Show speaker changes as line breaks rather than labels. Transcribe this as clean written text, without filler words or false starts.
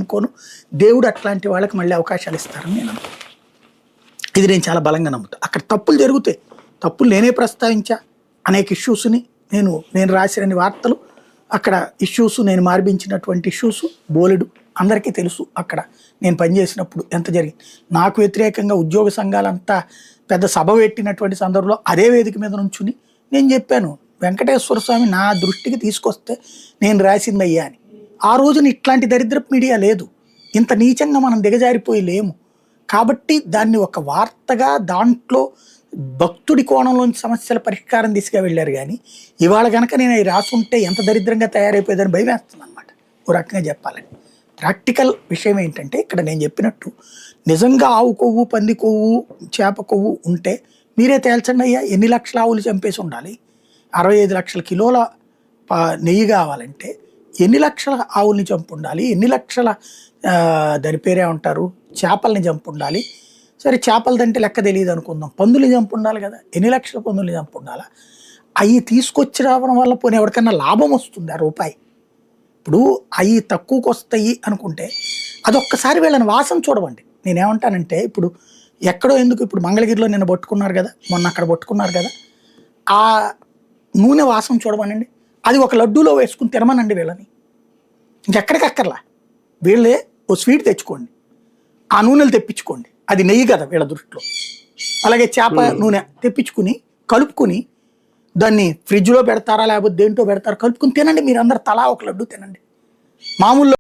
అనుకోను. దేవుడు అట్లాంటి వాళ్ళకి మళ్ళీ అవకాశాలు ఇస్తారని నేను అనుకోను. ఇది నేను చాలా బలంగా నమ్ముతాను. అక్కడ తప్పులు జరుగుతాయి, తప్పులు నేనే ప్రస్తావించా. అనేక ఇష్యూస్ని నేను రాసిన వార్తలు, అక్కడ ఇష్యూస్, నేను మార్పించినటువంటి ఇష్యూస్ బోలెడు అందరికీ తెలుసు. అక్కడ నేను పనిచేసినప్పుడు ఎంత జరిగింది. నాకు వ్యతిరేకంగా ఉద్యోగ సంఘాలంతా పెద్ద సభ పెట్టినటువంటి సందర్భంలో అదే వేదిక మీద నుంచుని నేను చెప్పాను, వెంకటేశ్వర స్వామి నా దృష్టికి తీసుకొస్తే నేను రాసిందయ్యా అని. ఆ రోజున ఇట్లాంటి దరిద్రపు మీడియా లేదు, ఇంత నీచంగా మనం దిగజారిపోయి లేము. కాబట్టి దాన్ని ఒక వార్తగా దాంట్లో భక్తుడి కోణంలోంచి సమస్యల పరిష్కారం దిశగా వెళ్ళారు. కానీ ఇవాళ కనుక నేను అవి రాసుంటే ఎంత దరిద్రంగా తయారైపోయేదని భయం వేస్తుంది అనమాట. ఓ రకంగా చెప్పాలని. ప్రాక్టికల్ విషయం ఏంటంటే ఇక్కడ నేను చెప్పినట్టు నిజంగా ఆవు కొవ్వు, పంది కొవ్వు, చేప కొవ్వు ఉంటే మీరే తేల్చండి అయ్యా. ఎన్ని లక్షల ఆవులు చంపేసి ఉండాలి? 65 లక్షల కిలోల నెయ్యి కావాలంటే ఎన్ని లక్షల ఆవుల్ని చంపు ఉండాలి? ఎన్ని లక్షల దాని పేరేమంటారు, చేపల్ని చంపు ఉండాలి? సరే చేపలదంటే లెక్క తెలియదు అనుకుందాం, పందులు చంపు ఉండాలి కదా, ఎన్ని లక్షల పందుల్ని చంపు ఉండాలా? అవి తీసుకొచ్చి రావడం వల్ల పోనీ ఎవరికైనా లాభం వస్తుంది ఆ రూపాయి? ఇప్పుడు అవి తక్కువకి వస్తాయి అనుకుంటే అదొక్కసారి వీళ్ళని వాసన చూడవండి. నేనేమంటానంటే ఇప్పుడు ఎక్కడో ఎందుకు, ఇప్పుడు మంగళగిరిలో నిన్న పట్టుకున్నారు కదా, మొన్న అక్కడ పట్టుకున్నారు కదా, ఆ నూనె వాసన చూడమనండి. అది ఒక లడ్డూలో వేసుకుని తినమనండి వీళ్ళని, ఇంకెక్కడికక్కర్లా. వీళ్ళే ఓ స్వీట్ తెచ్చుకోండి, ఆ నూనెలు తెప్పించుకోండి, అది నెయ్యి కదా వీళ్ళ దృష్టిలో. అలాగే చేప నూనె తెప్పించుకుని కలుపుకుని దాన్ని ఫ్రిడ్జ్లో పెడతారా లేకపోతే దేంట్లో పెడతారా, కలుపుకుని తినండి. మీరు అందరు తలా ఒక లడ్డు తినండి. మామూలు